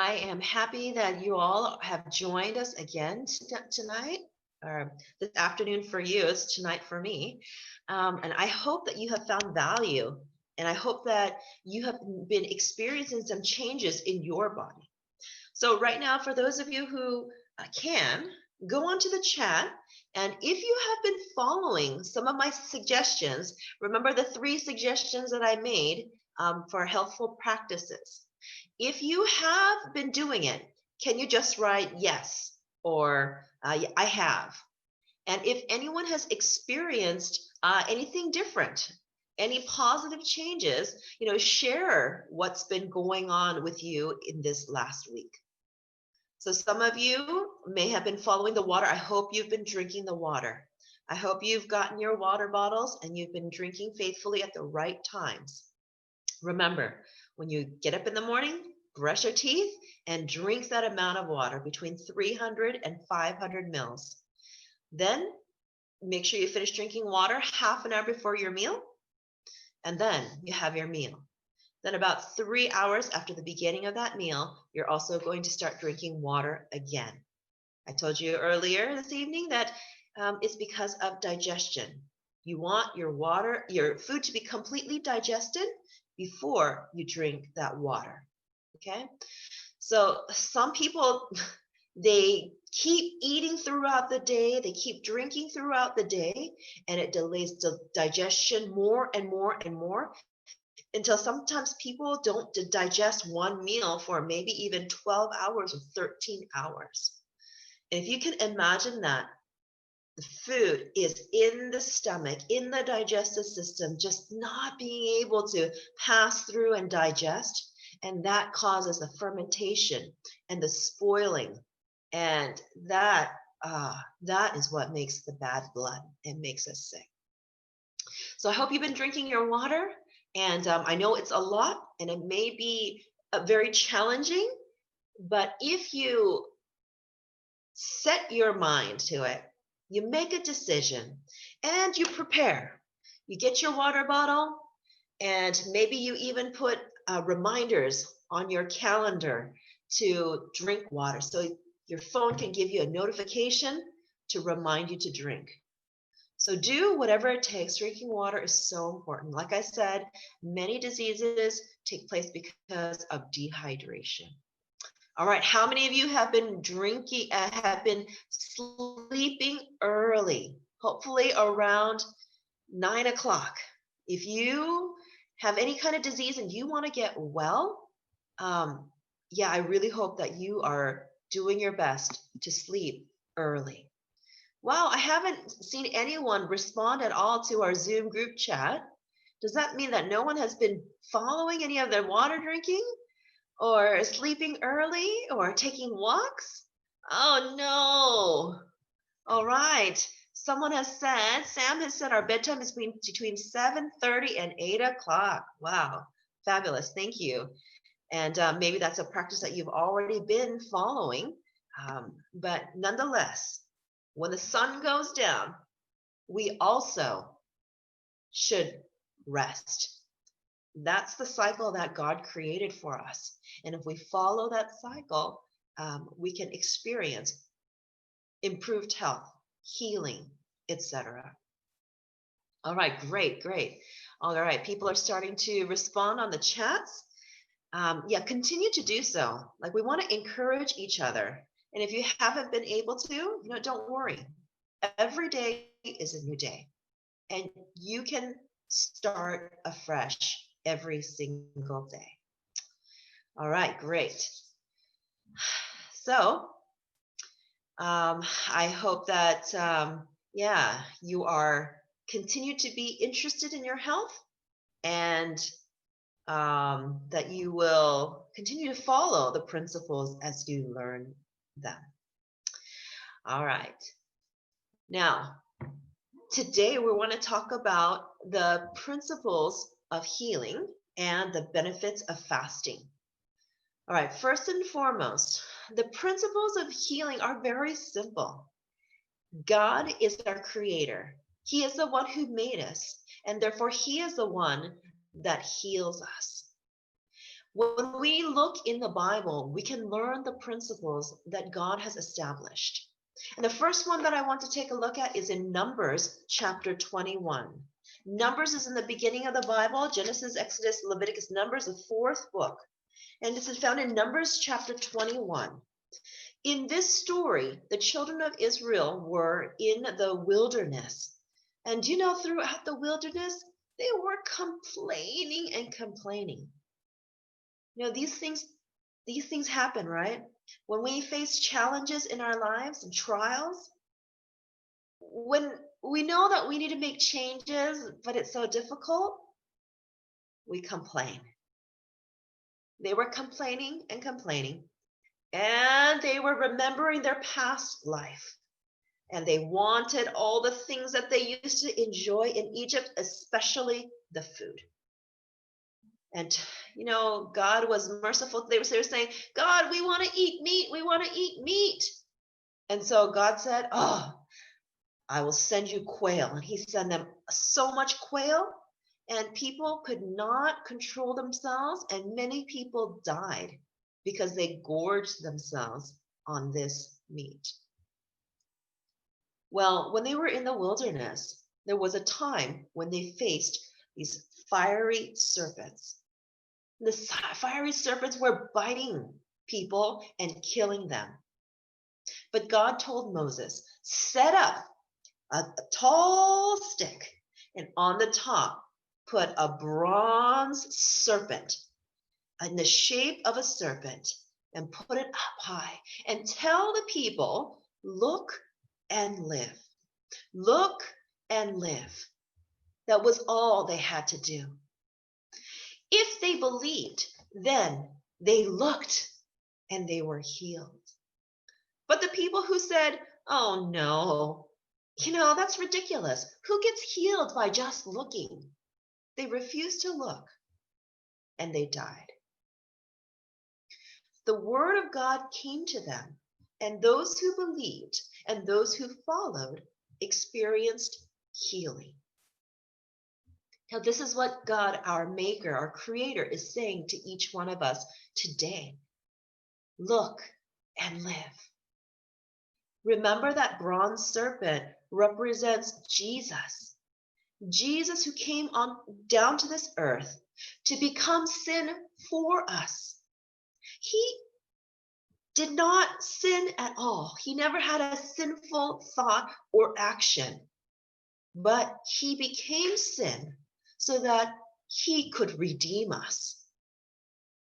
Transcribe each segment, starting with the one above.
I am happy that you all have joined us again tonight, or this afternoon for you. It's tonight for me. And I hope that you have found value, and I hope that you have been experiencing some changes in your body. So, right now, for those of you who can, go onto the chat. And if you have been following some of my suggestions, remember the three suggestions that I made for healthful practices. If you have been doing it, can you just write yes or I have? And if anyone has experienced anything different, any positive changes, share what's been going on with you in this last week. So some of you may have been following the water. I hope you've been drinking the water. I hope you've gotten your water bottles and you've been drinking faithfully at the right times. Remember, when you get up in the morning, brush your teeth and drink that amount of water between 300 and 500 mils. Then make sure you finish drinking water half an hour before your meal, and then you have your meal. Then about 3 hours after the beginning of that meal, you're also going to start drinking water again. I told you earlier this evening that it's because of digestion. You want your food to be completely digested before you drink that water. Okay? So some people, they keep eating throughout the day, they keep drinking throughout the day, and it delays the digestion more and more and more until sometimes people don't digest one meal for maybe even 12 hours or 13 hours. And if you can imagine that, the food is in the stomach, in the digestive system, just not being able to pass through and digest. And that causes the fermentation and the spoiling. And that is what makes the bad blood and makes us sick. So I hope you've been drinking your water. And I know it's a lot and it may be very challenging, but if you set your mind to it, you make a decision, and you prepare. You get your water bottle, and maybe you even put reminders on your calendar to drink water. So your phone can give you a notification to remind you to drink. So do whatever it takes. Drinking water is so important. Like I said, many diseases take place because of dehydration. All right, how many of you have been have been sleeping early? Hopefully around 9 o'clock. If you have any kind of disease and you want to get well, yeah, I really hope that you are doing your best to sleep early. Wow, I haven't seen anyone respond at all to our Zoom group chat. Does that mean that no one has been following any of their water drinking or sleeping early or taking walks? Oh no. All right. Someone has said, Sam has said our bedtime is between 7:30 and 8 o'clock. Wow. Fabulous. Thank you. And maybe that's a practice that you've already been following. But nonetheless, when the sun goes down, we also should rest. That's the cycle that God created for us. And if we follow that cycle, we can experience improved health, healing, etc. All right, great, great. All right, people are starting to respond on the chats. Yeah, continue to do so. Like, we want to encourage each other. And if you haven't been able to, don't worry. Every day is a new day, and you can start afresh every single day. All right, great. So I hope that, yeah, you are continue to be interested in your health, and that you will continue to follow the principles as you learn them. All right. Now, today we want to talk about the principles of healing and the benefits of fasting. All right, first and foremost, the principles of healing are very simple. God is our creator. He is the one who made us, and therefore he is the one that heals us. When we look in the Bible, we can learn the principles that God has established. And the first one that I want to take a look at is in Numbers chapter 21. Numbers is in the beginning of the Bible: Genesis, Exodus, Leviticus, Numbers, the fourth book. And this is found in Numbers chapter 21. In this story, the children of Israel were in the wilderness. And throughout the wilderness, they were complaining and complaining. These things happen, right? When we face challenges in our lives and trials, when we know that we need to make changes, but it's so difficult, we complain. They were complaining and complaining, and they were remembering their past life. And they wanted all the things that they used to enjoy in Egypt, especially the food. And, God was merciful. They were saying, God, we want to eat meat. We want to eat meat. And so God said, oh, I will send you quail. And he sent them so much quail, and people could not control themselves. And many people died because they gorged themselves on this meat. Well, when they were in the wilderness, there was a time when they faced these fiery serpents. The fiery serpents were biting people and killing them. But God told Moses, set up a tall stick, and on the top put a bronze serpent in the shape of a serpent, and put it up high, and tell the people, look and live. Look and live. That was all they had to do. If they believed, then they looked and they were healed. But the people who said, oh no, that's ridiculous. Who gets healed by just looking? They refused to look, and they died. The word of God came to them, and those who believed and those who followed experienced healing. Now, this is what God, our Maker, our Creator, is saying to each one of us today. Look and live. Remember that bronze serpent represents Jesus. Jesus, who came on down to this earth to become sin for us. He did not sin at all. He never had a sinful thought or action, but he became sin so that he could redeem us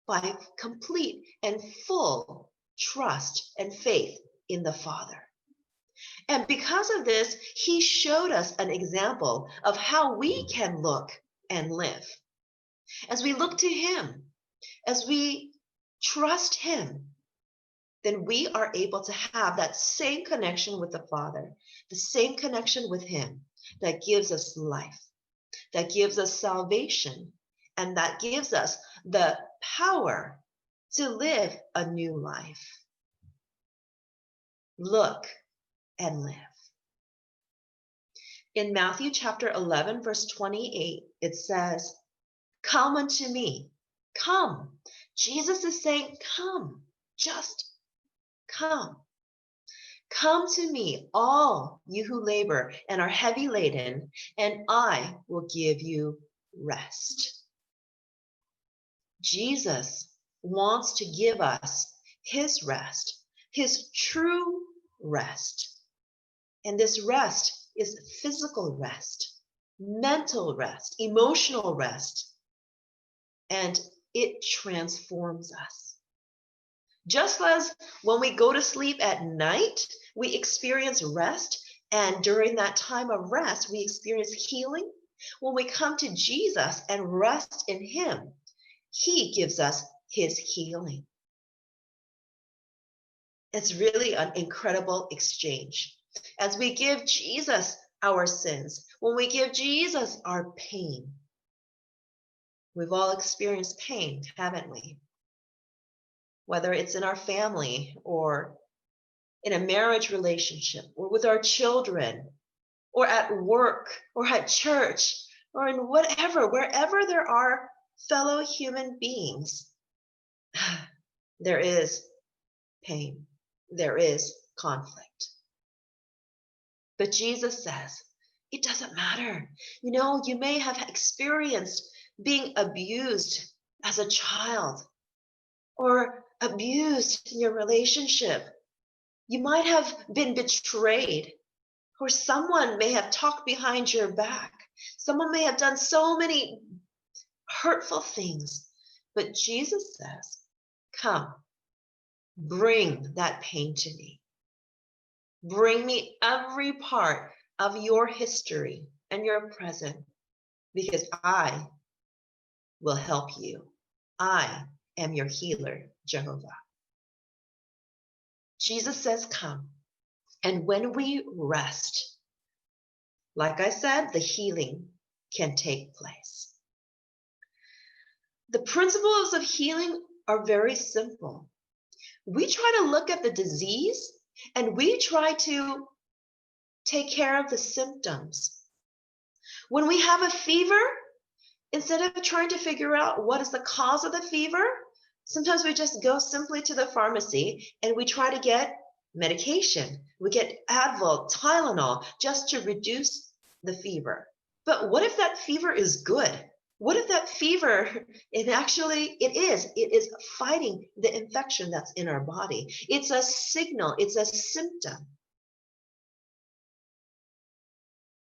by complete and full trust and faith in the Father. And because of this, he showed us an example of how we can look and live. As we look to him, as we trust him, then we are able to have that same connection with the Father, the same connection with him that gives us life, that gives us salvation, and that gives us the power to live a new life. Look and live. In Matthew chapter 11, verse 28, it says, come unto me. Come. Jesus is saying, come. Just come. Come to me, all you who labor and are heavy laden, and I will give you rest. Jesus wants to give us his rest, his true rest. And this rest is physical rest, mental rest, emotional rest, and it transforms us. Just as when we go to sleep at night, we experience rest, and during that time of rest, we experience healing. When we come to Jesus and rest in him, he gives us his healing. It's really an incredible exchange. As we give Jesus our sins, when we give Jesus our pain, we've all experienced pain, haven't we? Whether it's in our family or in a marriage relationship or with our children or at work or at church or in wherever there are fellow human beings, there is pain, there is conflict. But Jesus says, it doesn't matter. You may have experienced being abused as a child or abused in your relationship. You might have been betrayed, or someone may have talked behind your back. Someone may have done so many hurtful things. But Jesus says, come, bring that pain to me. Bring me every part of your history and your present, because I will help you. I am your healer, Jehovah. Jesus says, come. And when we rest, like I said, the healing can take place. The principles of healing are very simple. We try to look at the disease and we try to take care of the symptoms. When we have a fever, instead of trying to figure out what is the cause of the fever, sometimes we just go simply to the pharmacy and we try to get medication. We get Advil, Tylenol, just to reduce the fever. But what if that fever is good? What if that fever, it is fighting the infection that's in our body. It's a signal, it's a symptom.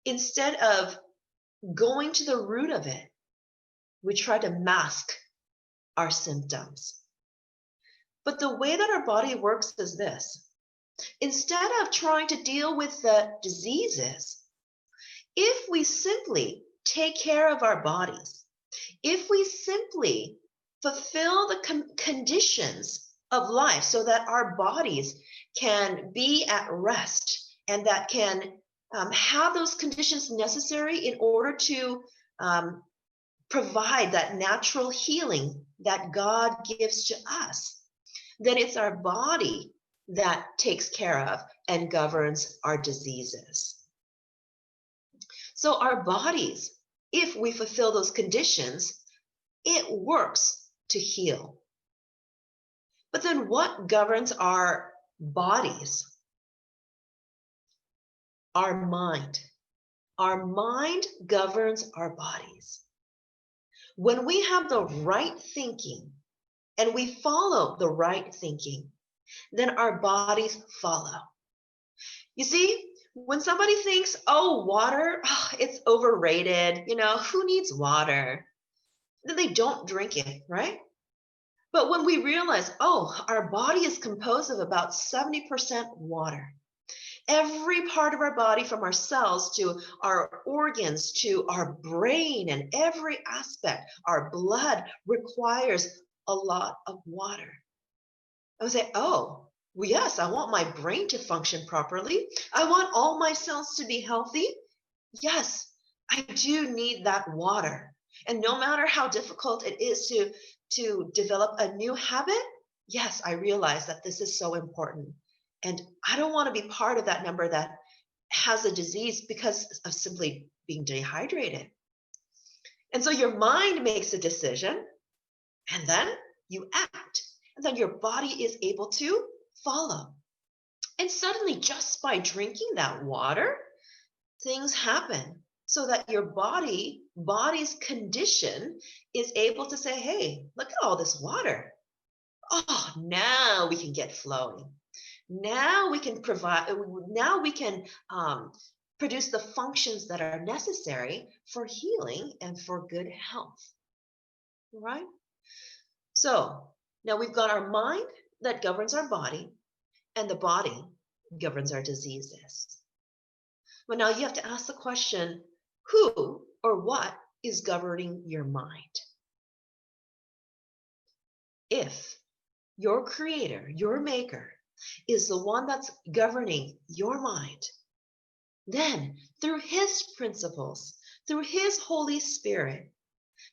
Instead of going to the root of it, we try to mask our symptoms. But the way that our body works is this. Instead of trying to deal with the diseases, if we simply take care of our bodies, if we simply fulfill the conditions of life so that our bodies can be at rest and that can have those conditions necessary in order to provide that natural healing that God gives to us, then it's our body that takes care of and governs our diseases. So our bodies, if we fulfill those conditions, it works to heal. But then what governs our bodies? Our mind. Our mind governs our bodies. When we have the right thinking and we follow the right thinking, then our bodies follow. You see, when somebody thinks, oh, water, it's overrated, who needs water? Then they don't drink it, right? But when we realize, our body is composed of about 70% water. Every part of our body, from our cells to our organs to our brain and every aspect, our blood requires a lot of water. I would say, well, yes, I want my brain to function properly. I want all my cells to be healthy. Yes, I do need that water. And no matter how difficult it is to develop a new habit, yes, I realize that this is so important. And I don't want to be part of that number that has a disease because of simply being dehydrated. And so your mind makes a decision, and then you act. And then your body is able to follow. And suddenly, just by drinking that water, things happen so that your body's condition is able to say, hey, look at all this water. Oh, now we can get flowing. Now we can produce the functions that are necessary for healing and for good health. Right? So now we've got our mind that governs our body, and the body governs our diseases. But now you have to ask the question, who or what is governing your mind? If your creator, your maker, is the one that's governing your mind, then through his principles, through his Holy Spirit,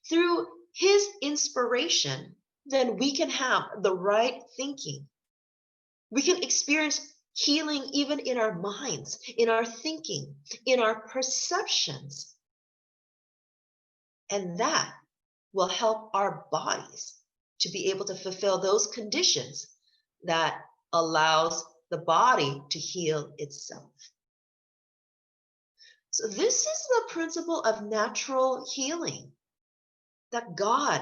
through his inspiration, then we can have the right thinking. We can experience healing even in our minds, in our thinking, in our perceptions. And that will help our bodies to be able to fulfill those conditions that allows the body to heal itself. So this is the principle of natural healing, that God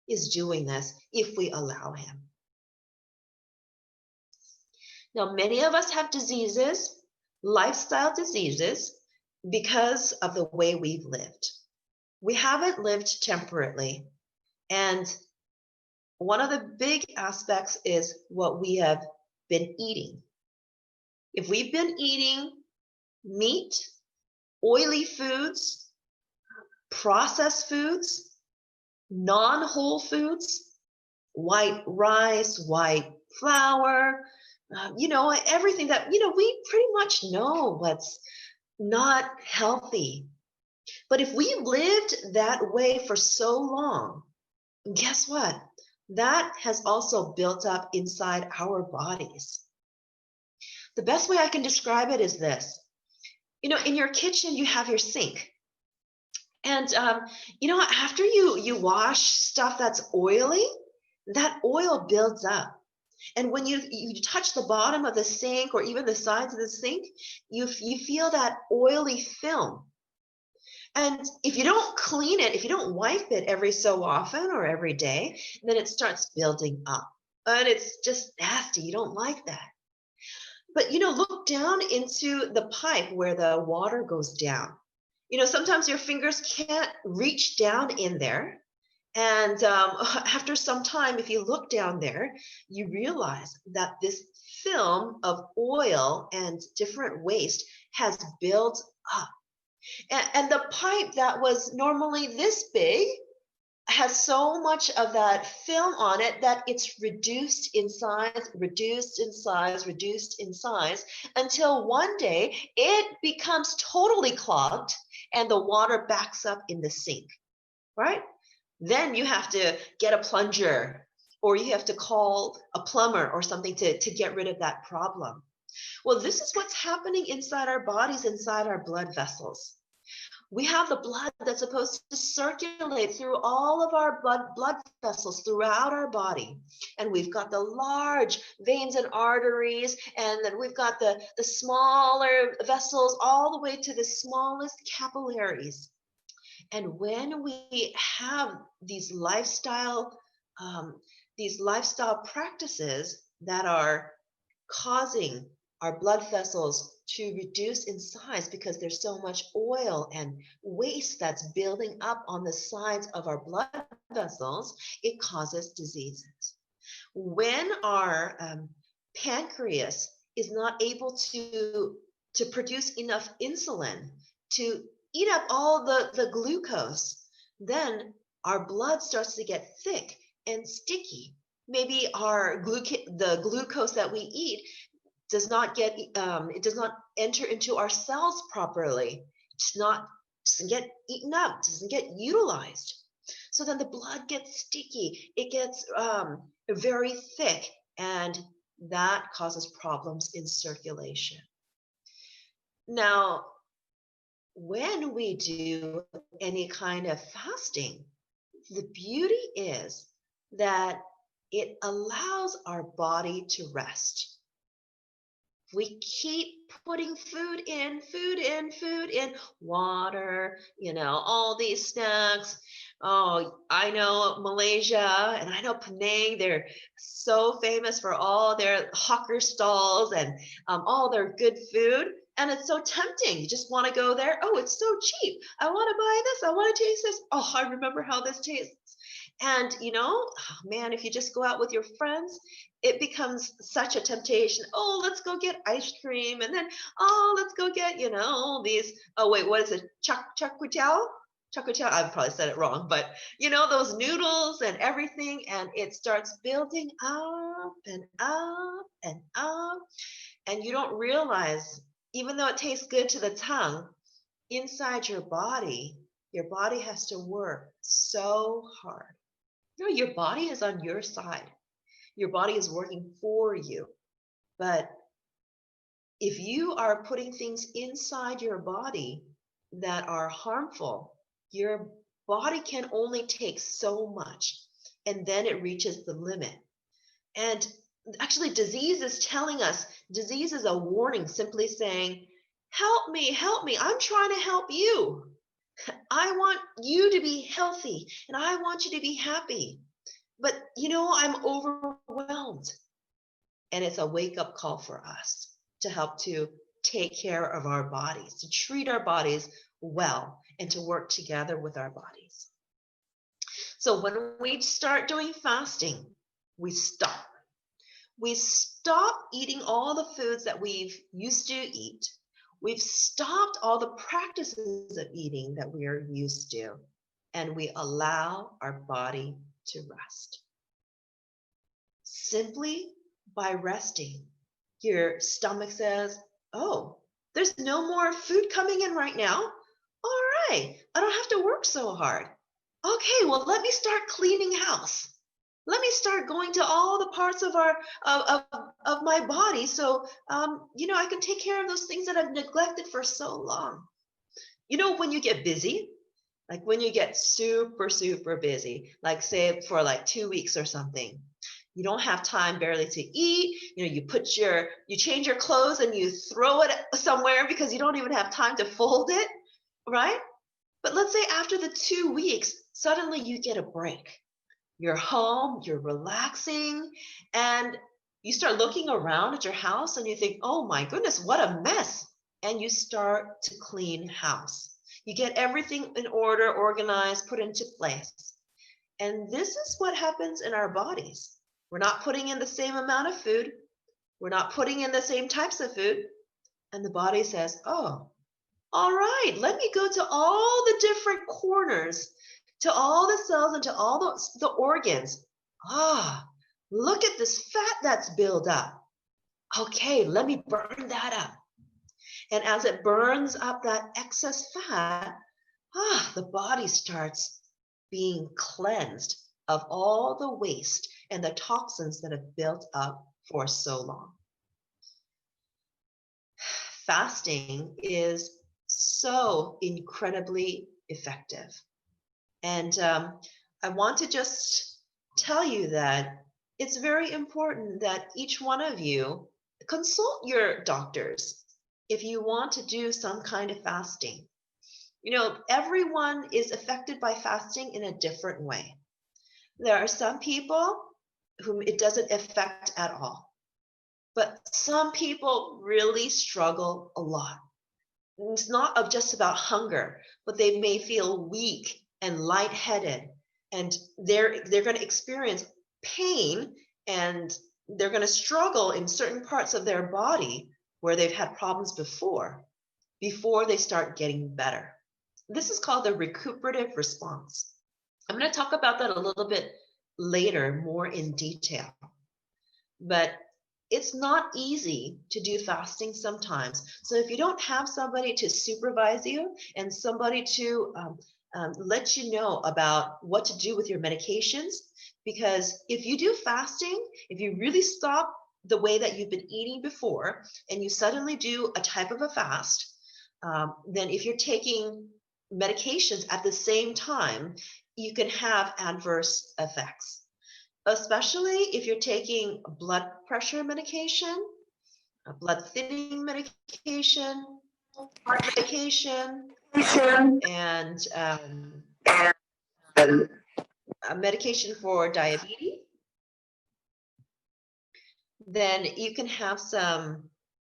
is doing this if we allow him. Now, many of us have diseases, lifestyle diseases, because of the way we've lived. We haven't lived temperately. And one of the big aspects is what we have been eating. If we've been eating meat, oily foods, processed foods, non-whole foods, white rice, white flour, everything that, we pretty much know what's not healthy. But if we lived that way for so long, guess what? That has also built up inside our bodies. The best way I can describe it is this. In your kitchen, you have your sink. And, after you wash stuff that's oily, that oil builds up. And when you touch the bottom of the sink or even the sides of the sink, you feel that oily film. And if you don't clean it, if you don't wipe it every so often or every day, then it starts building up. And it's just nasty. You don't like that. But, look down into the pipe where the water goes down. Sometimes your fingers can't reach down in there. And after some time, if you look down there, you realize that this film of oil and different waste has built up. And the pipe that was normally this big has so much of that film on it that it's reduced in size, reduced in size, reduced in size, until one day it becomes totally clogged and the water backs up in the sink, right? Then you have to get a plunger or you have to call a plumber or something to get rid of that problem. Well, this is what's happening inside our bodies, inside our blood vessels. We have the blood that's supposed to circulate through all of our blood vessels throughout our body. And we've got the large veins and arteries, and then we've got the smaller vessels all the way to the smallest capillaries. And when we have these lifestyle practices that are causing our blood vessels to reduce in size because there's so much oil and waste that's building up on the sides of our blood vessels, it causes diseases. When our pancreas is not able to produce enough insulin to eat up all the glucose, then our blood starts to get thick and sticky. Maybe the glucose that we eat does not enter into our cells properly. Doesn't get eaten up, doesn't get utilized. So then the blood gets sticky, it gets very thick, and that causes problems in circulation. Now, when we do any kind of fasting, the beauty is that it allows our body to rest. We keep putting food in, water, all these snacks. Oh, I know Malaysia and I know Penang, they're so famous for all their hawker stalls and all their good food. And it's so tempting. You just want to go there. Oh, it's so cheap. I want to buy this. I want to taste this. Oh, I remember how this tastes. And, man, if you just go out with your friends, it becomes such a temptation. Oh, let's go get ice cream. And then, oh, let's go get, these, oh, wait, what is it? Char kway teow? Char kway teow, I probably said it wrong, but, those noodles and everything. And it starts building up and up and up. And you don't realize, even though it tastes good to the tongue, inside your body has to work so hard. Your body is on your side. Your body is working for you. But if you are putting things inside your body that are harmful, your body can only take so much. and then it reaches the limit. And actually, disease is telling us, disease is a warning, simply saying, help me, I'm trying to help you. I want you to be healthy and I want you to be happy. But I'm overwhelmed. And it's a wake up call for us to help to take care of our bodies, to treat our bodies well, and to work together with our bodies. So when we start doing fasting, we stop. We stop eating all the foods that we've used to eat. We've stopped all the practices of eating that we are used to, and we allow our body to rest. Simply by resting, your stomach says, oh, there's no more food coming in right now. All right, I don't have to work so hard. Okay, well, let me start cleaning house. Let me start going to all the parts of my body so I can take care of those things that I've neglected for so long. When you get busy, like when you get super, super busy, like say for like 2 weeks or something, you don't have time barely to eat. You change your clothes and you throw it somewhere because you don't even have time to fold it, right? But let's say after the 2 weeks, suddenly you get a break. You're home, you're relaxing, and you start looking around at your house and you think, oh my goodness, what a mess. And you start to clean house. You get everything in order, organized, put into place. And this is what happens in our bodies. We're not putting in the same amount of food. We're not putting in the same types of food. And the body says, oh, all right, let me go to all the different corners, to all the cells and to all the organs. Look at this fat that's built up. Okay, let me burn that up. And as it burns up that excess fat, the body starts being cleansed of all the waste and the toxins that have built up for so long. Fasting is so incredibly effective. And I want to just tell you that it's very important that each one of you consult your doctors if you want to do some kind of fasting. Everyone is affected by fasting in a different way. There are some people whom it doesn't affect at all, but some people really struggle a lot. It's not just about hunger, but they may feel weak and lightheaded, and they're going to experience pain, and they're going to struggle in certain parts of their body where they've had problems before they start getting better. This is called the recuperative response. I'm going to talk about that a little bit later, more in detail. But it's not easy to do fasting sometimes. So if you don't have somebody to supervise you and somebody to let you know about what to do with your medications, because if you do fasting, if you really stop the way that you've been eating before and you suddenly do a type of a fast, then if you're taking medications at the same time, you can have adverse effects, especially if you're taking blood pressure medication, a blood thinning medication, heart medication, and a medication for diabetes. Then you can have some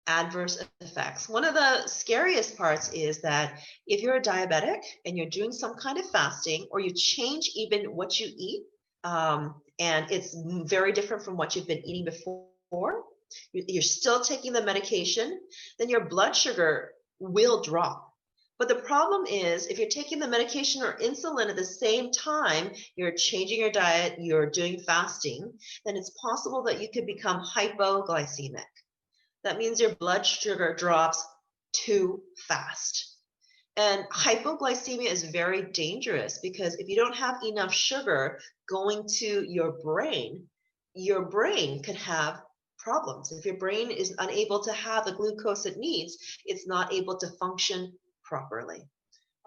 adverse effects. One of the scariest parts is that if you're a diabetic and you're doing some kind of fasting, or you change even what you eat, and it's very different from what you've been eating before, you're still taking the medication, then your blood sugar will drop. But the problem is, if you're taking the medication or insulin at the same time, you're changing your diet, you're doing fasting, then it's possible that you could become hypoglycemic. That means your blood sugar drops too fast. And hypoglycemia is very dangerous because if you don't have enough sugar going to your brain could have problems. If your brain is unable to have the glucose it needs, it's not able to function properly.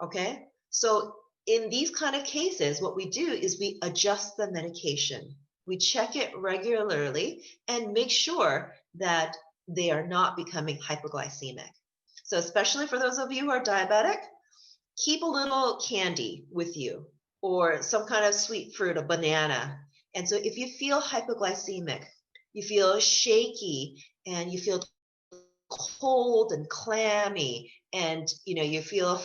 Okay? So in these kind of cases, what we do is we adjust the medication. We check it regularly and make sure that they are not becoming hypoglycemic. So, especially for those of you who are diabetic, keep a little candy with you or some kind of sweet fruit, a banana. And so, if you feel hypoglycemic, you feel shaky, and you feel cold and clammy, and you feel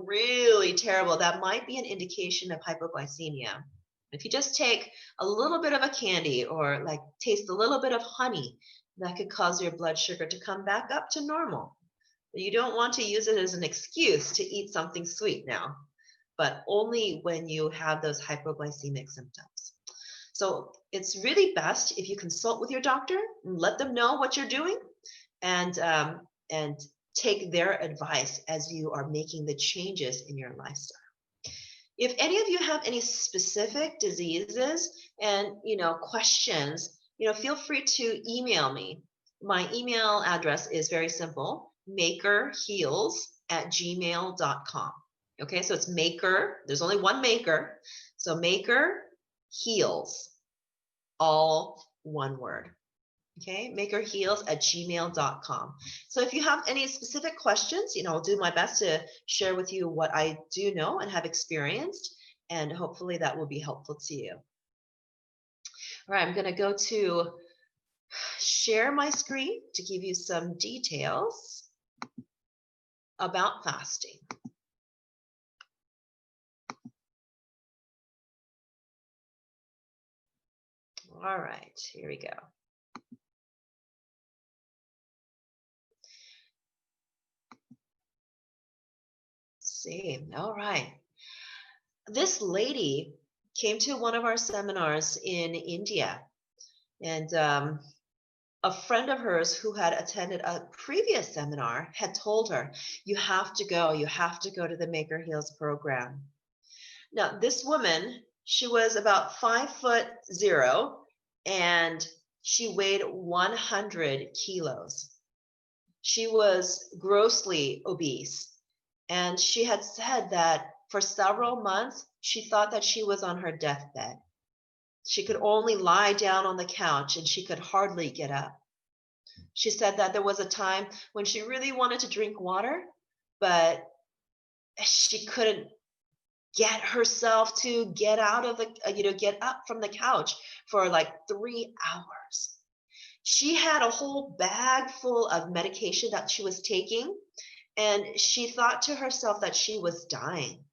really terrible, that might be an indication of hypoglycemia. If you just take a little bit of a candy or like taste a little bit of honey, that could cause your blood sugar to come back up to normal. You don't want to use it as an excuse to eat something sweet now, but only when you have those hypoglycemic symptoms. So it's really best if you consult with your doctor and let them know what you're doing, and take their advice as you are making the changes in your lifestyle. If any of you have any specific diseases and questions, feel free to email me. My email address is very simple: makerheals@gmail.com. Okay, so it's maker, there's only one maker. So maker heals, all one word. Okay, makerheals@gmail.com. So if you have any specific questions, I'll do my best to share with you what I do know and have experienced, and hopefully that will be helpful to you. All right, I'm going to go to share my screen to give you some details about fasting. All right, here we go. See, all right. This lady came to one of our seminars in India, and a friend of hers who had attended a previous seminar had told her, you have to go to the Maker Heals program. Now, this woman, she was about 5'0", and she weighed 100 kilos. She was grossly obese, and she had said that for several months, she thought that she was on her deathbed. She could only lie down on the couch and she could hardly get up. She said that there was a time when she really wanted to drink water, but she couldn't get herself to get out of get up from the couch for like 3 hours. She had a whole bag full of medication that she was taking, and she thought to herself that she was dying.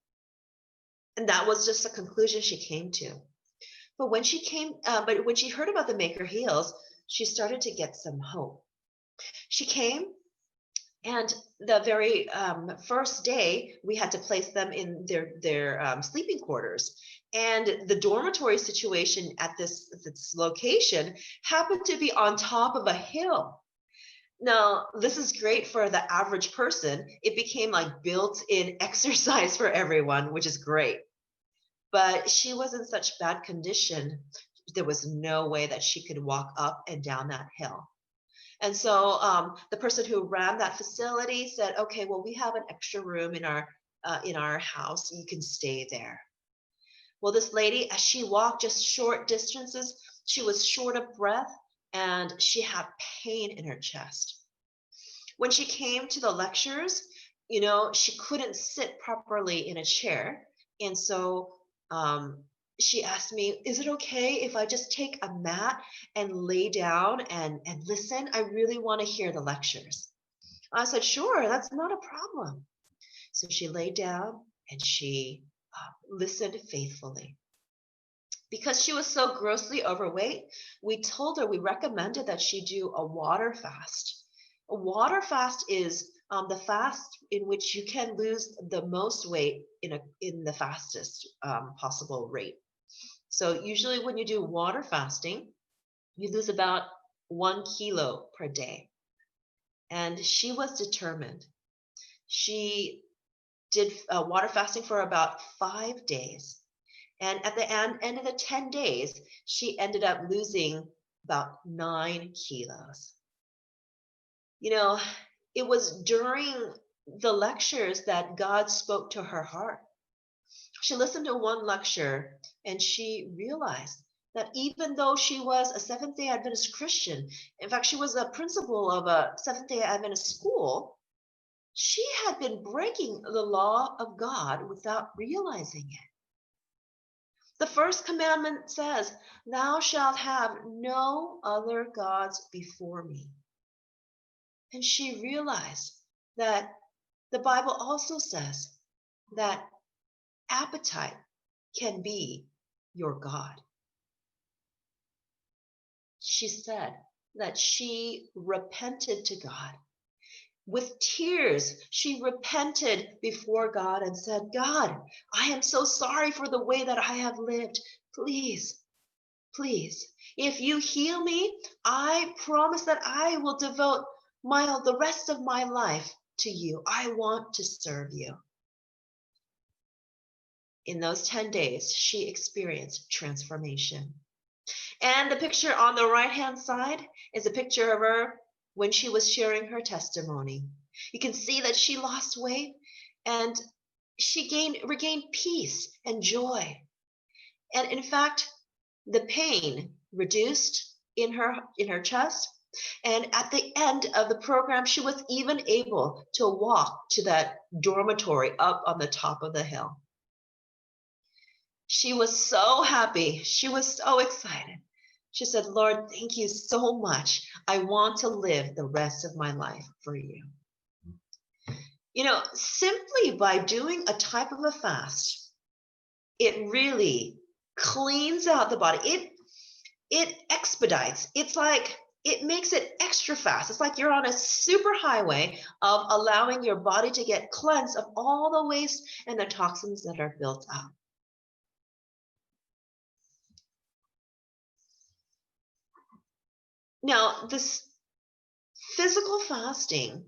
And that was just the conclusion she came to. But when she heard about the Maker Heals, she started to get some hope. She came, and the very first day, we had to place them in their sleeping quarters. And the dormitory situation at this location happened to be on top of a hill. Now, this is great for the average person. It became like built-in exercise for everyone, which is great. But she was in such bad condition, there was no way that she could walk up and down that hill. And so the person who ran that facility said, okay, well, we have an extra room in our house. You can stay there. Well, this lady, as she walked just short distances, she was short of breath and she had pain in her chest. When she came to the lectures, she couldn't sit properly in a chair. And so she asked me, is it okay if I just take a mat and lay down and listen? I really want to hear the lectures. I said, sure, that's not a problem. So she lay down and she listened faithfully. Because she was so grossly overweight, we recommended that she do a water fast. A water fast is the fast in which you can lose the most weight in the fastest possible rate. So usually when you do water fasting, you lose about 1 kilo per day. And she was determined. She did water fasting for about 5 days. And at the end of the 10 days, she ended up losing about 9 kilos. It was during the lectures that God spoke to her heart. She listened to one lecture and she realized that even though she was a Seventh-day Adventist Christian, in fact, she was a principal of a Seventh-day Adventist school, she had been breaking the law of God without realizing it. The first commandment says, "Thou shalt have no other gods before me." And she realized that the Bible also says that appetite can be your God. She said that she repented to God. With tears, she repented before God and said, "God, I am so sorry for the way that I have lived. Please, please, if you heal me, I promise that I will devote the rest of my life to you. I want to serve you." In those 10 days, she experienced transformation. And the picture on the right-hand side is a picture of her when she was sharing her testimony. You can see that she lost weight and she regained peace and joy. And in fact, the pain reduced in her chest. And at the end of the program, she was even able to walk to that dormitory up on the top of the hill. She was so happy. She was so excited. She said, "Lord, thank you so much. I want to live the rest of my life for you." Simply by doing a type of a fast, it really cleans out the body. It expedites. It's like it makes it extra fast. It's like you're on a super highway of allowing your body to get cleansed of all the waste and the toxins that are built up. Now, this physical fasting,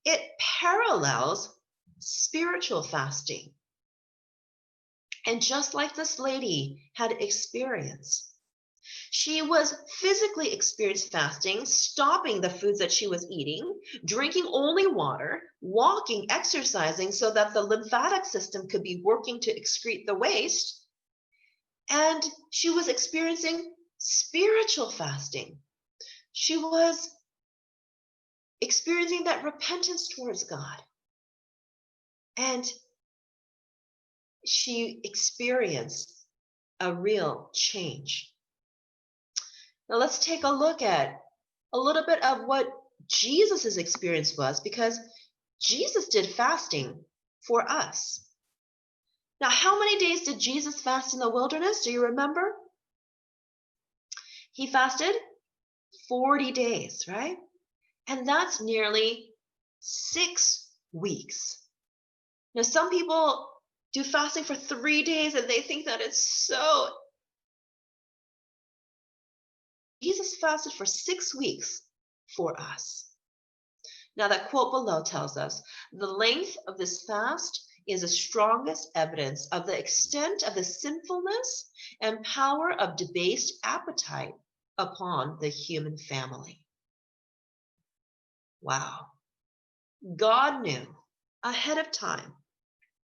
it parallels spiritual fasting. And just like this lady had experienced, she was physically experienced fasting, stopping the foods that she was eating, drinking only water, walking, exercising so that the lymphatic system could be working to excrete the waste. And she was experiencing spiritual fasting. She was experiencing that repentance towards God. And she experienced a real change. Now let's take a look at a little bit of what Jesus' experience was, because Jesus did fasting for us. Now, how many days did Jesus fast in the wilderness? Do you remember? He fasted 40 days, right? And that's nearly 6 weeks. Now, some people do fasting for 3 days and they think that it's so. Jesus fasted for 6 weeks for us. Now, that quote below tells us, "The length of this fast is the strongest evidence of the extent of the sinfulness and power of debased appetite upon the human family." Wow. God knew ahead of time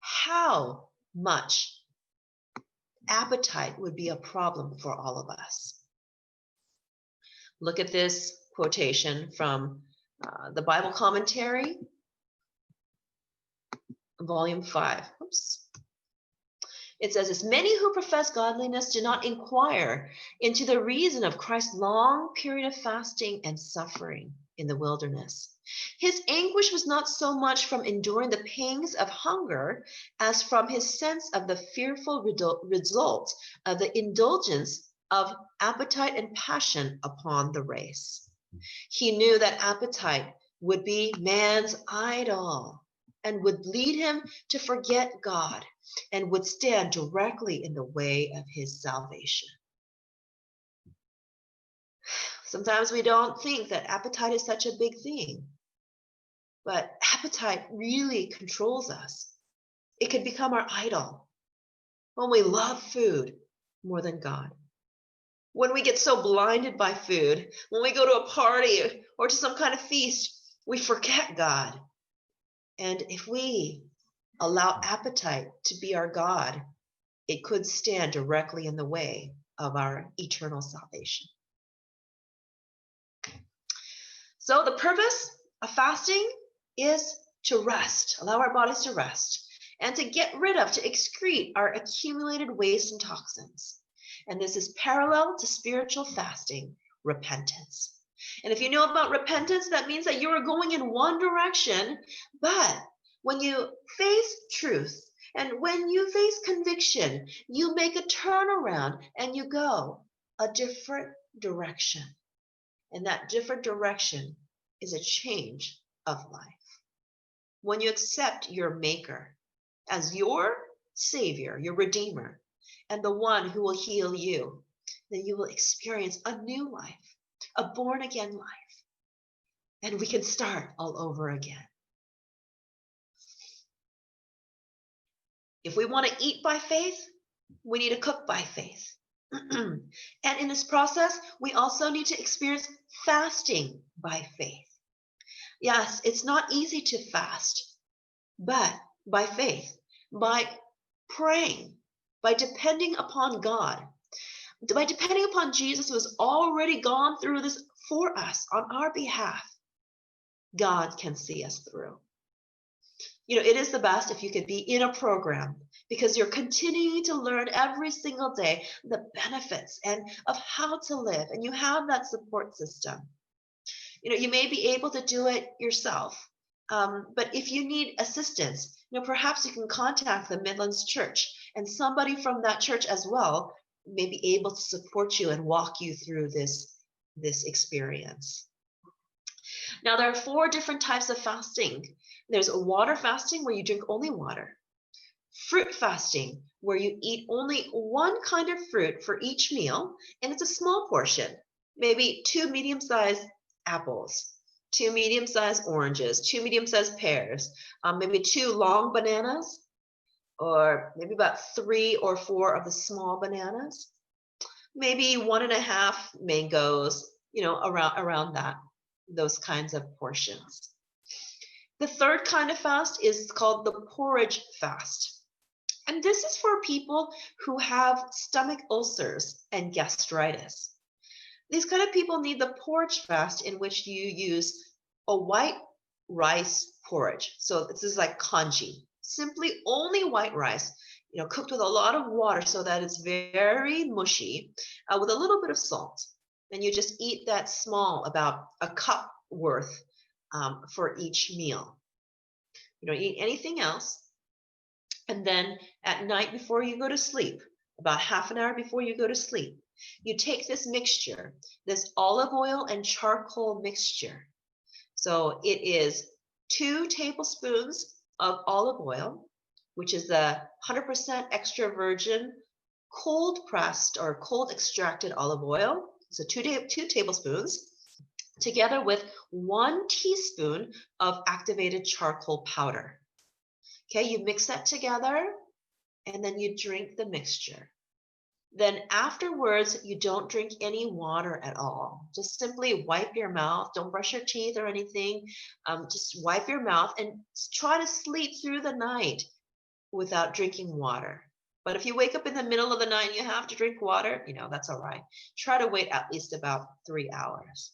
how much appetite would be a problem for all of us. Look at this quotation from the Bible Commentary, Volume 5. Oops. It says this: "Many who profess godliness do not inquire into the reason of Christ's long period of fasting and suffering in the wilderness. His anguish was not so much from enduring the pangs of hunger as from his sense of the fearful result of the indulgence of appetite and passion upon the race. He knew that appetite would be man's idol and would lead him to forget God and would stand directly in the way of his salvation." Sometimes we don't think that appetite is such a big thing, but appetite really controls us. It can become our idol when we love food more than God. When we get so blinded by food, when we go to a party or to some kind of feast, we forget God. And if we allow appetite to be our God, it could stand directly in the way of our eternal salvation. So the purpose of fasting is to rest, allow our bodies to rest, and to get rid of, to excrete our accumulated waste and toxins. And this is parallel to spiritual fasting, repentance. And if you know about repentance, that means that you are going in one direction, but when you face truth and when you face conviction, you make a turnaround and you go a different direction. And that different direction is a change of life. When you accept your Maker as your Savior, your Redeemer, and the one who will heal you, then you will experience a new life, a born-again life. And we can start all over again. If we want to eat by faith, we need to cook by faith. And in this process, we also need to experience fasting by faith. Yes, it's not easy to fast, but by faith, by praying, by depending upon God, by depending upon Jesus who has already gone through this for us on our behalf, God can see us through. You know, it is the best if you could be in a program because you're continuing to learn every single day the benefits and of how to live, and you have that support system. You know, you may be able to do it yourself, but if you need assistance, you know, perhaps you can contact the Midlands Church, and somebody from that church as well may be able to support you and walk you through this experience. Now, there are 4 different types of fasting. There's a water fasting where you drink only water, fruit fasting where you eat only one kind of fruit for each meal, and it's a small portion, maybe 2 medium-sized apples, 2 medium-sized oranges, 2 medium-sized pears, maybe 2 long bananas, or maybe about 3 or 4 of the small bananas, maybe 1.5 mangoes, you know, around that, those kinds of portions. The third kind of fast is called the porridge fast. And this is for people who have stomach ulcers and gastritis. These kind of people need the porridge fast, in which you use a white rice porridge. So this is like congee, simply only white rice, you know, cooked with a lot of water so that it's very mushy, with a little bit of salt. And you just eat that small, about a cup worth for each meal. You don't eat anything else. And then at night before you go to sleep, about half an hour before you go to sleep, you take this mixture, this olive oil and charcoal mixture. So it is 2 tablespoons of olive oil, which is a 100% extra virgin cold pressed or cold extracted olive oil. So 2 tablespoons, together with 1 teaspoon of activated charcoal powder. Okay, you mix that together and then you drink the mixture. Then afterwards, you don't drink any water at all. Just simply wipe your mouth. Don't brush your teeth or anything. Just wipe your mouth and try to sleep through the night without drinking water. But if you wake up in the middle of the night and you have to drink water, you know, that's all right. Try to wait at least about 3 hours.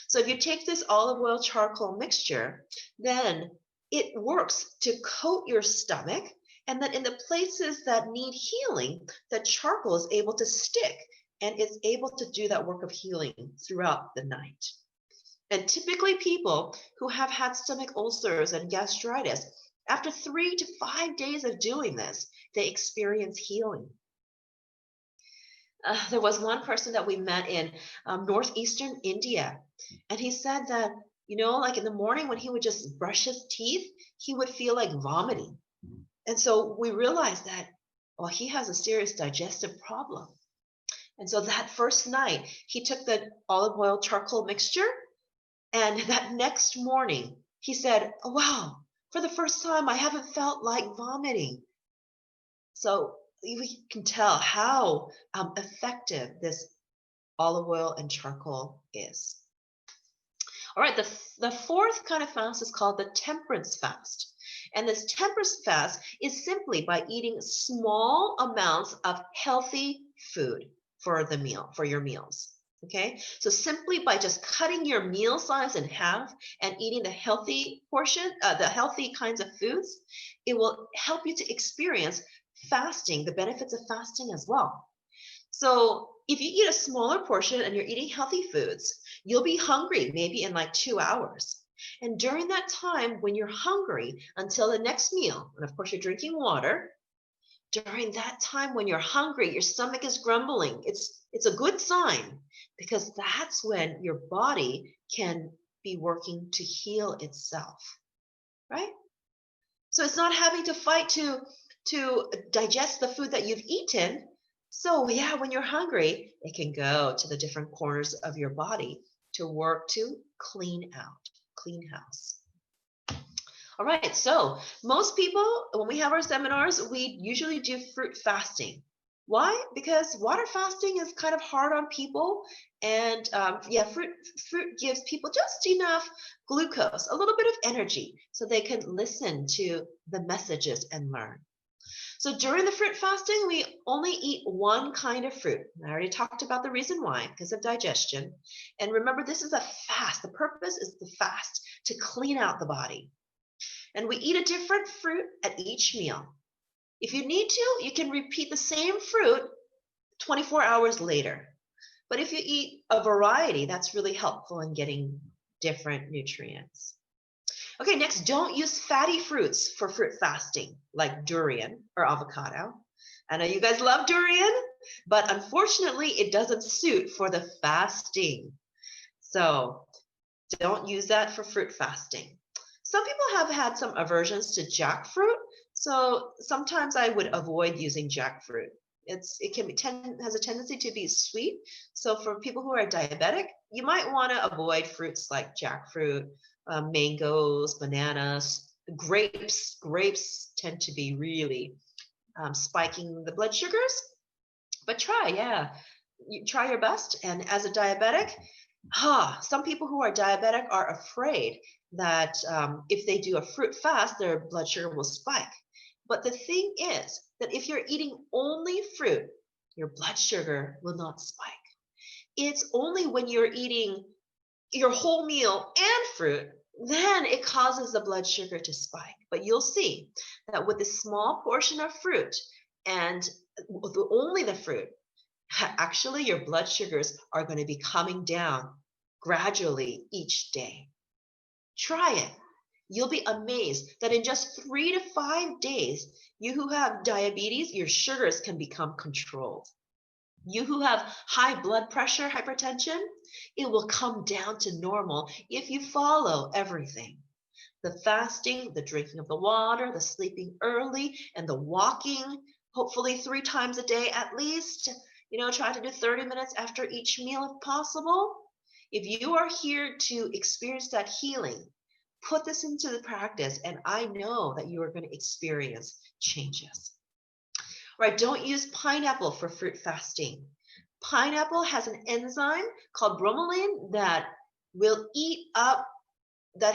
So if you take this olive oil charcoal mixture, then it works to coat your stomach, and then in the places that need healing, the charcoal is able to stick and it's able to do that work of healing throughout the night. And typically people who have had stomach ulcers and gastritis, after 3 to 5 days of doing this, they experience healing. There was one person that we met in northeastern India, and he said that, you know, like in the morning when he would just brush his teeth, he would feel like vomiting. And so we realized that, well, he has a serious digestive problem. And so that first night, he took the olive oil charcoal mixture, and that next morning, he said, oh, wow, for the first time, I haven't felt like vomiting. So we can tell how effective this olive oil and charcoal is. All right, the fourth kind of fast is called the temperance fast. And this temperance fast is simply by eating small amounts of healthy food for the meal, for your meals. Okay, so simply by just cutting your meal size in half and eating the healthy portion, the healthy kinds of foods, it will help you to experience fasting, the benefits of fasting as well. So if you eat a smaller portion and you're eating healthy foods, you'll be hungry maybe in like 2 hours. And during that time, when you're hungry until the next meal, and of course you're drinking water, during that time when you're hungry, your stomach is grumbling. It's a good sign because that's when your body can be working to heal itself, right? So it's not having to fight to digest the food that you've eaten. So yeah, when you're hungry, it can go to the different corners of your body to work to clean out, clean house. All right, so most people, when we have our seminars, we usually do fruit fasting. Why? Because water fasting is kind of hard on people, and yeah, fruit gives people just enough glucose, a little bit of energy, so they can listen to the messages and learn. So during the fruit fasting, we only eat one kind of fruit. I already talked about the reason why, because of digestion. And remember, this is a fast. The purpose is the fast to clean out the body. And we eat a different fruit at each meal. If you need to, you can repeat the same fruit 24 hours later. But if you eat a variety, that's really helpful in getting different nutrients. Okay, next, don't use fatty fruits for fruit fasting, like durian or avocado. I know you guys love durian, but unfortunately, it doesn't suit for the fasting. So don't use that for fruit fasting. Some people have had some aversions to jackfruit, so sometimes I would avoid using jackfruit. Has a tendency to be sweet. So for people who are diabetic, you might want to avoid fruits like jackfruit, mangoes, bananas, grapes. Grapes tend to be really spiking the blood sugars. But you try your best. And as a diabetic, some people who are diabetic are afraid that if they do a fruit fast, their blood sugar will spike. But the thing is that if you're eating only fruit, your blood sugar will not spike. It's only when you're eating your whole meal and fruit, then it causes the blood sugar to spike. But you'll see that with this small portion of fruit and only the fruit, actually your blood sugars are going to be coming down gradually each day. Try it. You'll be amazed that in just 3 to 5 days, you who have diabetes, your sugars can become controlled. You who have high blood pressure, hypertension, it will come down to normal if you follow everything. The fasting, the drinking of the water, the sleeping early, and the walking, hopefully 3 times a day at least. Try to do 30 minutes after each meal if possible. If you are here to experience that healing, put this into the practice, and I know that you are going to experience changes. Right, don't use pineapple for fruit fasting. Pineapple has an enzyme called bromelain that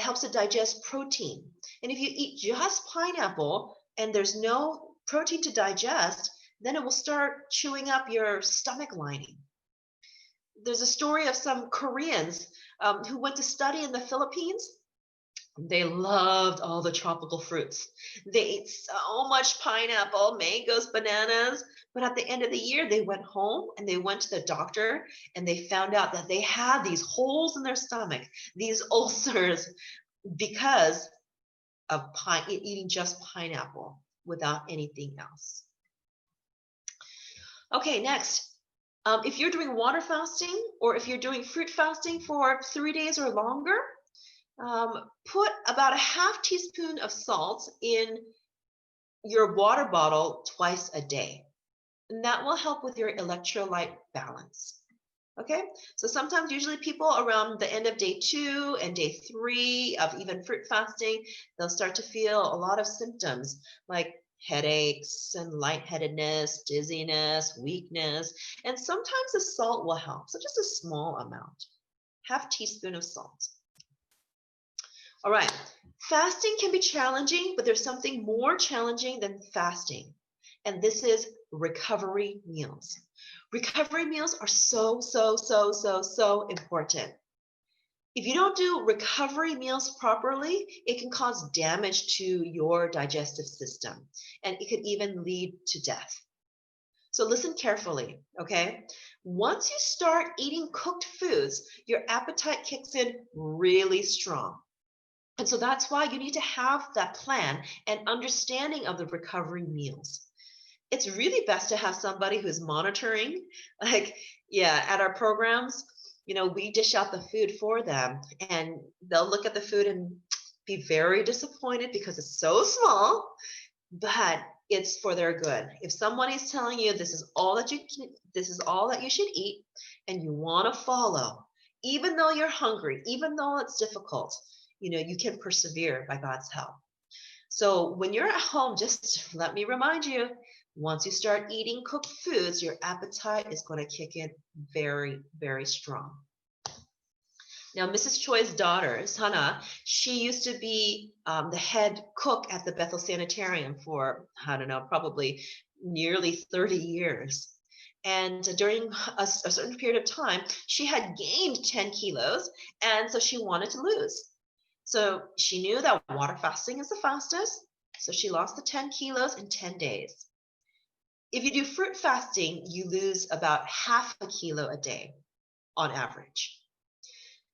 helps to digest protein. And if you eat just pineapple and there's no protein to digest, then it will start chewing up your stomach lining. There's a story of some Koreans who went to study in the Philippines. They loved all the tropical fruits. They ate so much pineapple, mangoes, bananas. But at the end of the year, they went home and they went to the doctor and they found out that they had these holes in their stomach, these ulcers, because of eating just pineapple without anything else. Okay, next. If you're doing water fasting or if you're doing fruit fasting for 3 days or longer, put about a half teaspoon of salt in your water bottle twice a day. And that will help with your electrolyte balance. Okay, so sometimes usually people around the end of day 2 and day 3 of even fruit fasting, they'll start to feel a lot of symptoms like headaches and lightheadedness, dizziness, weakness, and sometimes the salt will help. So just a small amount, half teaspoon of salt. All right. Fasting can be challenging, but there's something more challenging than fasting, and this is recovery meals. Recovery meals are so important. If you don't do recovery meals properly, it can cause damage to your digestive system, and it could even lead to death. So listen carefully, okay? Once you start eating cooked foods, your appetite kicks in really strong. And so that's why you need to have that plan and understanding of the recovery meals. It's really best to have somebody who's monitoring. Like, yeah, at our programs, we dish out the food for them, and they'll look at the food and be very disappointed because it's so small, but it's for their good. If somebody's telling you this is all that you should eat, and you want to follow, even though you're hungry, even though it's difficult, you can persevere by God's help. So when you're at home, just let me remind you, once you start eating cooked foods, your appetite is going to kick in very, very strong. Now, Mrs. Choi's daughter, Sana, she used to be the head cook at the Bethel Sanitarium for, I don't know, probably nearly 30 years. And during a certain period of time, she had gained 10 kilos, and so she wanted to lose. So she knew that water fasting is the fastest, so she lost the 10 kilos in 10 days. If you do fruit fasting, you lose about half a kilo a day on average.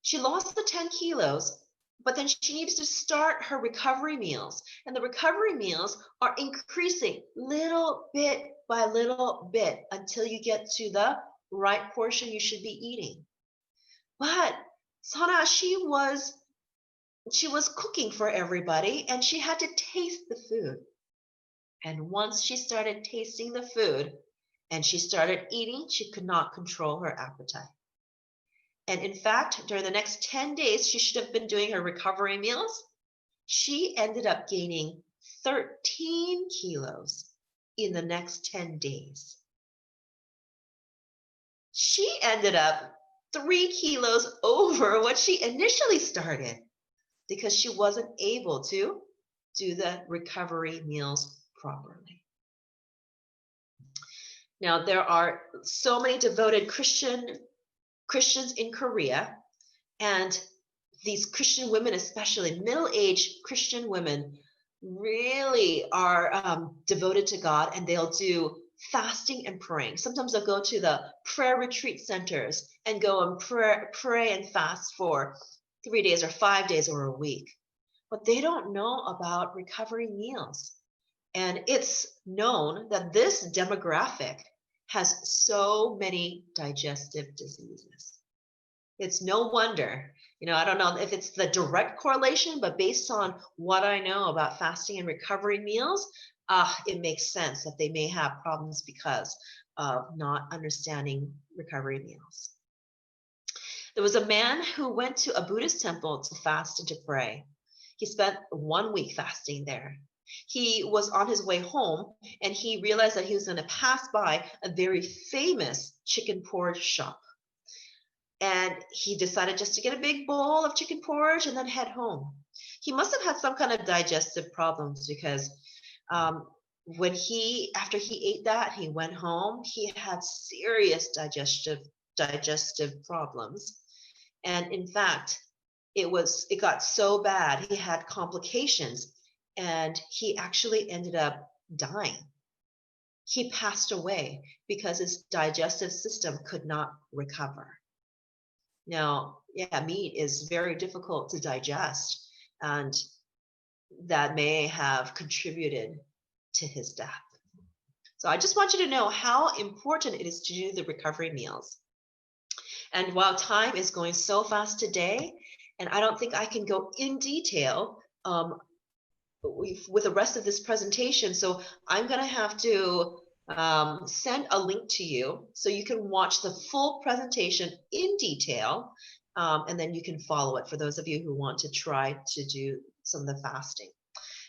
She lost the 10 kilos, but then she needs to start her recovery meals. And the recovery meals are increasing little bit by little bit until you get to the right portion you should be eating. But Sana, she was cooking for everybody, and she had to taste the food. And once she started tasting the food and she started eating, she could not control her appetite. And in fact, during the next 10 days, she should have been doing her recovery meals. She ended up gaining 13 kilos in the next 10 days. She ended up 3 kilos over what she initially started because she wasn't able to do the recovery meals properly. Now, there are so many devoted Christians in Korea, and these Christian women, especially middle-aged Christian women, really are devoted to God, and they'll do fasting and praying. Sometimes they'll go to the prayer retreat centers and go and pray and fast for 3 days or 5 days or a week. But they don't know about recovery meals. And it's known that this demographic has so many digestive diseases. It's no wonder, I don't know if it's the direct correlation, but based on what I know about fasting and recovery meals, it makes sense that they may have problems because of not understanding recovery meals. There was a man who went to a Buddhist temple to fast and to pray. He spent 1 week fasting there. He was on his way home, and he realized that he was going to pass by a very famous chicken porridge shop. And he decided just to get a big bowl of chicken porridge and then head home. He must have had some kind of digestive problems because after he ate that, he went home. He had serious digestive problems, and in fact, it got so bad he had complications, and he actually ended up dying. He passed away because his digestive system could not recover. Now, yeah, meat is very difficult to digest, and that may have contributed to his death. So I just want you to know how important it is to do the recovery meals. And while time is going so fast today, and I don't think I can go in detail with the rest of this presentation, so I'm going to have to send a link to you so you can watch the full presentation in detail, and then you can follow it for those of you who want to try to do some of the fasting.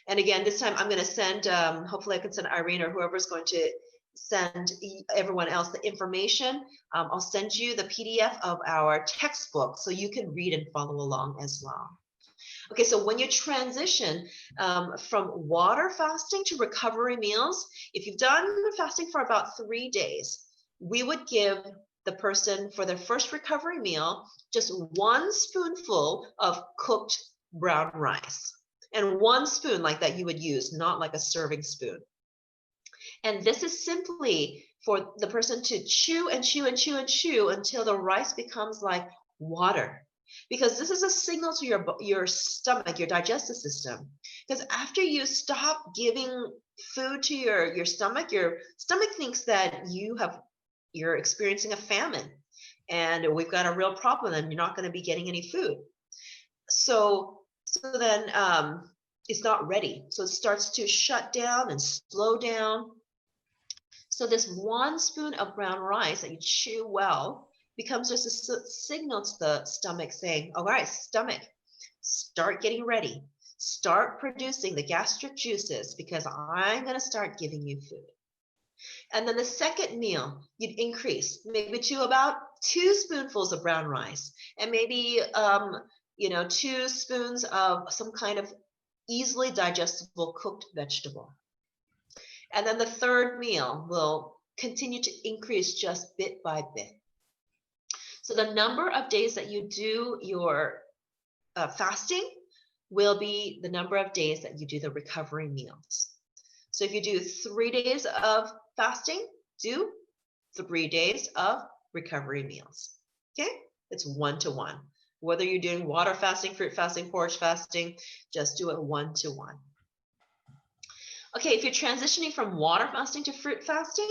And again, this time I'm going to send, hopefully I can send Irene or whoever's going to send everyone else the information. I'll send you the PDF of our textbook so you can read and follow along as well. Okay, so when you transition from water fasting to recovery meals, if you've done fasting for about 3 days, we would give the person for their first recovery meal just one spoonful of cooked brown rice. And one spoon like that you would use, not like a serving spoon. And this is simply for the person to chew and chew and chew and chew until the rice becomes like water. Because this is a signal to your stomach, your digestive system. Because after you stop giving food to your stomach thinks that you're experiencing a famine and we've got a real problem and you're not going to be getting any food. So then it's not ready. So it starts to shut down and slow down. So this one spoon of brown rice that you chew well becomes just a signal to the stomach saying, all right, stomach, start getting ready. Start producing the gastric juices because I'm going to start giving you food. And then the second meal, you'd increase maybe to about 2 spoonfuls of brown rice and maybe, 2 spoons of some kind of easily digestible cooked vegetable. And then the third meal will continue to increase just bit by bit. So the number of days that you do your fasting will be the number of days that you do the recovery meals. So if you do 3 days of fasting, do 3 days of recovery meals. Okay? It's 1-to-1. Whether you're doing water fasting, fruit fasting, porridge fasting, just do it 1-to-1. Okay, if you're transitioning from water fasting to fruit fasting,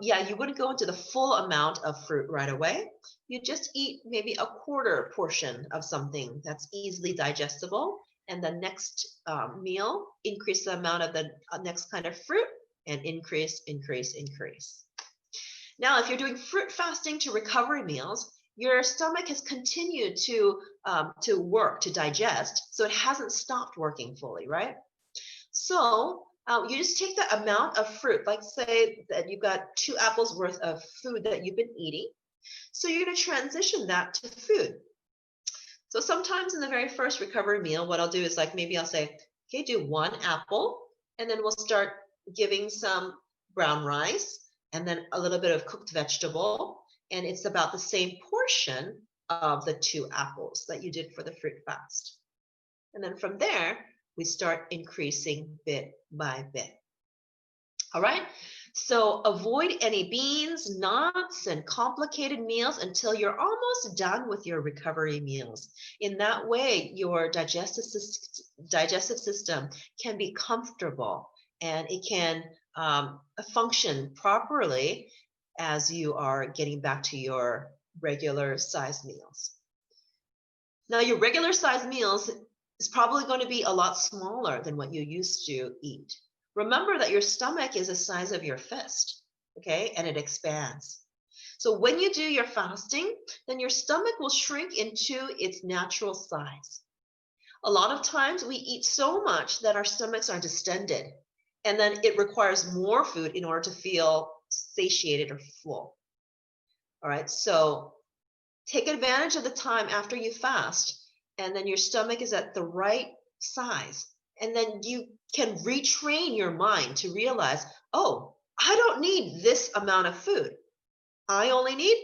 you wouldn't go into the full amount of fruit right away. You just eat maybe a quarter portion of something that's easily digestible. And the next meal, increase the amount of the next kind of fruit and increase, increase, increase. Now, if you're doing fruit fasting to recovery meals, your stomach has continued to work, to digest, so it hasn't stopped working fully, right? So you just take the amount of fruit, like say that you've got 2 apples worth of food that you've been eating. So you're going to transition that to food. So sometimes in the very first recovery meal, what I'll do is like maybe I'll say, okay, do 1 apple, and then we'll start giving some brown rice and then a little bit of cooked vegetable. And it's about the same portion of the 2 apples that you did for the fruit fast. And then from there, we start increasing bit by bit. All right. So avoid any beans, nuts, and complicated meals until you're almost done with your recovery meals. In that way, your digestive system can be comfortable and it can function properly as you are getting back to your regular size meals. Now, your regular size meals is probably going to be a lot smaller than what you used to eat. Remember that your stomach is the size of your fist, okay? And it expands. So when you do your fasting, then your stomach will shrink into its natural size. A lot of times we eat so much that our stomachs are distended, and then it requires more food in order to feel satiated or full. All right, so take advantage of the time after you fast, and then your stomach is at the right size. And then you can retrain your mind to realize, oh, I don't need this amount of food. I only need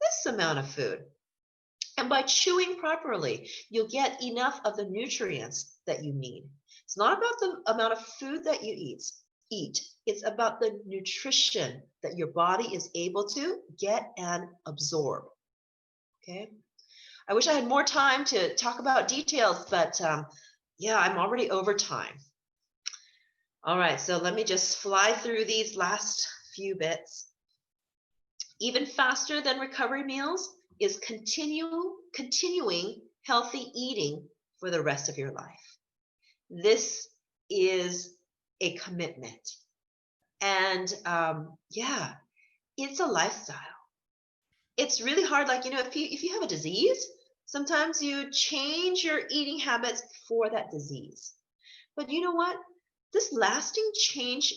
this amount of food. And by chewing properly, you'll get enough of the nutrients that you need. It's not about the amount of food that you eat. It's about the nutrition that your body is able to get and absorb. Okay. I wish I had more time to talk about details, but I'm already over time. All right, so let me just fly through these last few bits. Even faster than recovery meals is continuing healthy eating for the rest of your life. This is a commitment. And it's a lifestyle. It's really hard. Like, if you have a disease, sometimes you change your eating habits for that disease. But you know what? This lasting change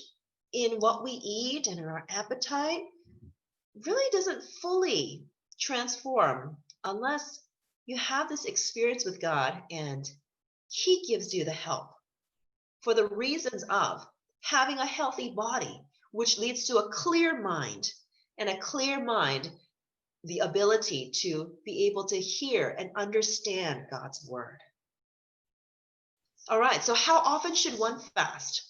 in what we eat and in our appetite really doesn't fully transform unless you have this experience with God and He gives you the help for the reasons of having a healthy body, which leads to a clear mind, and a clear mind, the ability to be able to hear and understand God's word. All right, so how often should one fast?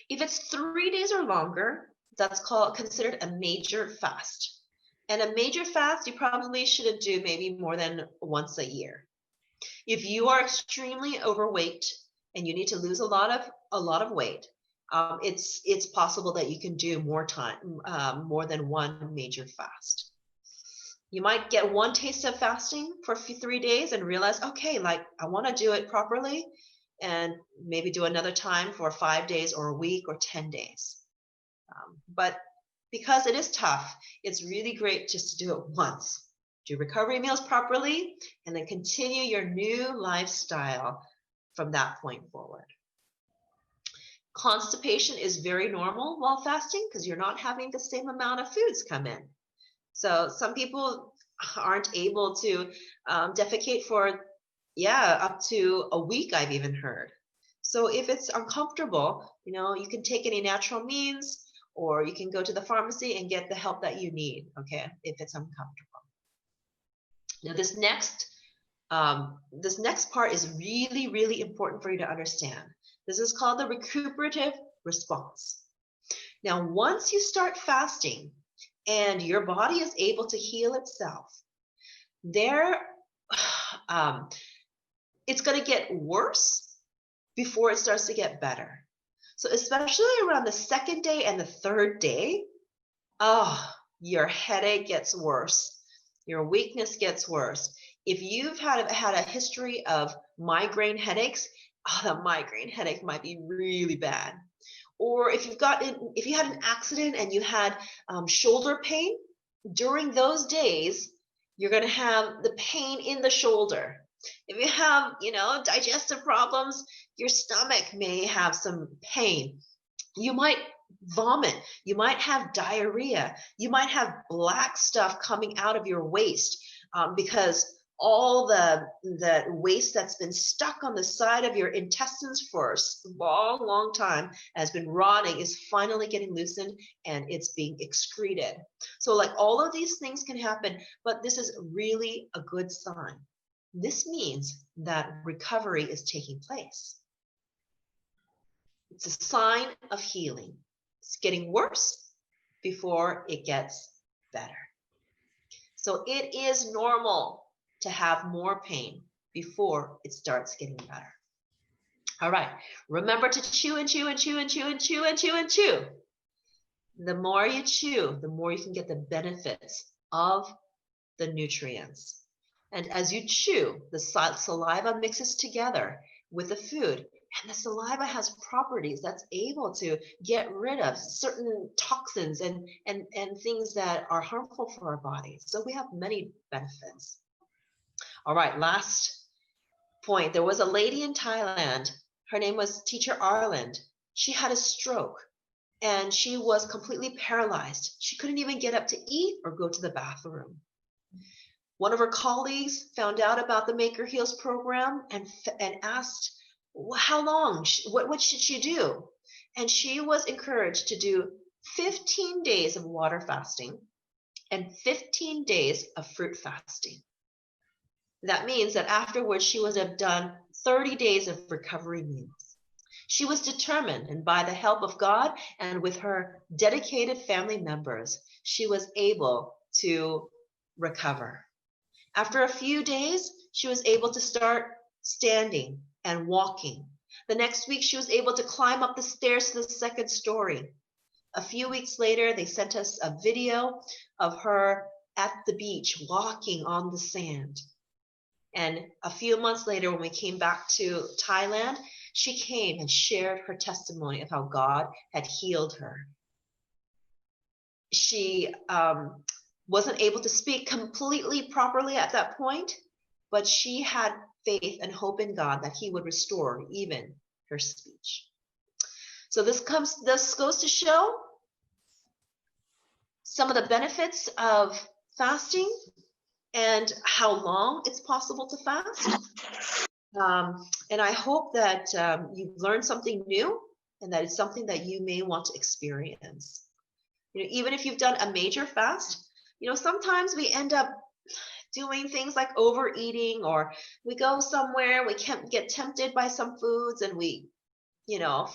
If it's 3 days or longer, that's considered a major fast. And a major fast, you probably shouldn't do maybe more than once a year. If you are extremely overweight and you need to lose a lot of weight, it's possible that you can do more than one major fast. You might get one taste of fasting for 3 days and realize, okay, like I want to do it properly, and maybe do another time for 5 days or a week or 10 days. But because it is tough, it's really great just to do it once. Do recovery meals properly, and then continue your new lifestyle from that point forward. Constipation is very normal while fasting because you're not having the same amount of foods come in. So some people aren't able to defecate for, up to a week, I've even heard. So if it's uncomfortable, you can take any natural means, or you can go to the pharmacy and get the help that you need, okay, if it's uncomfortable. Now this next part is really, really important for you to understand. This is called the recuperative response. Now, once you start fasting and your body is able to heal itself, it's going to get worse before it starts to get better. So especially around the second day and the third day, your headache gets worse. Your weakness gets worse. If you've had a history of migraine headaches, the migraine headache might be really bad. Or if you had an accident and you had shoulder pain, during those days, you're going to have the pain in the shoulder. If you have, digestive problems, your stomach may have some pain. You might vomit. You might have diarrhea. You might have black stuff coming out of your waist because all the waste that's been stuck on the side of your intestines for a long, long time has been rotting, is finally getting loosened, and it's being excreted. So like all of these things can happen, but this is really a good sign. This means that recovery is taking place. It's a sign of healing. It's getting worse before it gets better. So it is normal to have more pain before it starts getting better. All right, remember to chew and chew and chew and chew and chew and chew and chew. The more you chew, the more you can get the benefits of the nutrients. And as you chew, the saliva mixes together with the food, and the saliva has properties that's able to get rid of certain toxins and things that are harmful for our bodies. So we have many benefits. All right, last point. There was a lady in Thailand. Her name was Teacher Arland. She had a stroke and she was completely paralyzed. She couldn't even get up to eat or go to the bathroom. One of her colleagues found out about the Maker Heals program and asked, how long? What should she do? And she was encouraged to do 15 days of water fasting and 15 days of fruit fasting. That means that afterwards she would have done 30 days of recovery meals. She was determined, and by the help of God and with her dedicated family members, she was able to recover. After a few days, she was able to start standing and walking. The next week, she was able to climb up the stairs to the second story. A few weeks later, they sent us a video of her at the beach walking on the sand. And a few months later, when we came back to Thailand, she came and shared her testimony of how God had healed her. She wasn't able to speak completely properly at that point, but she had faith and hope in God that he would restore even her speech. So this goes to show some of the benefits of fasting and how long it's possible to fast. And I hope that you've learned something new and that it's something that you may want to experience. Even if you've done a major fast, sometimes we end up doing things like overeating, or we go somewhere, we can't get tempted by some foods, and we,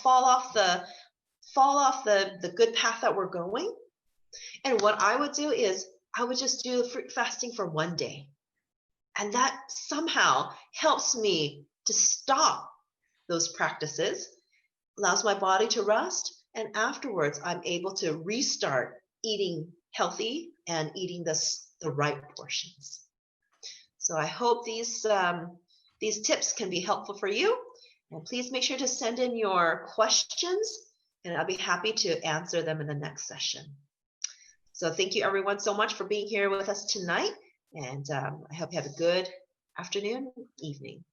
fall off the good path that we're going. And what I would do is I would just do fruit fasting for one day. And that somehow helps me to stop those practices, allows my body to rest, and afterwards I'm able to restart eating healthy and eating the right portions. So I hope these tips can be helpful for you. And please make sure to send in your questions, and I'll be happy to answer them in the next session. So thank you everyone so much for being here with us tonight. And I hope you have a good afternoon, evening.